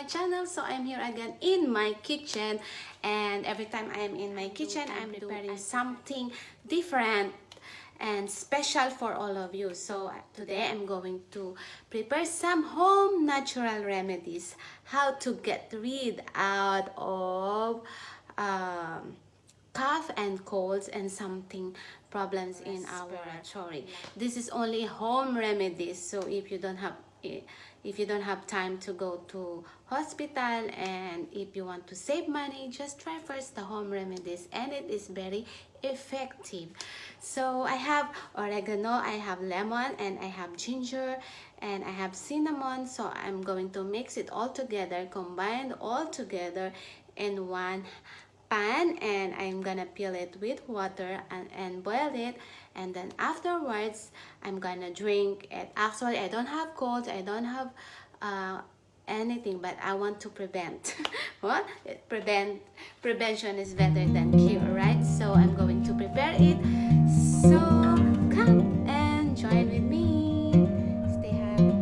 channel. So I'm here again in my kitchen, and every time I am in my kitchen I'm preparing something different and special for all of you. So today I'm going to prepare some home natural remedies, how to get rid out of cough and colds and something problems in our respiratory. This is only home remedies, so if you don't have time to go to hospital, and if you want to save money, just try first the home remedies, and it is very effective. So I have oregano, I have lemon, and I have ginger, and I have cinnamon. So I'm going to mix it all together, combine all together in one pan, and I'm gonna peel it with water and boil it, and then afterwards I'm gonna drink it. Actually, I don't have colds, I don't have anything, but I want to prevent. What? Prevention is better than cure, right? So I'm going to prepare it. So come and join with me. Stay happy.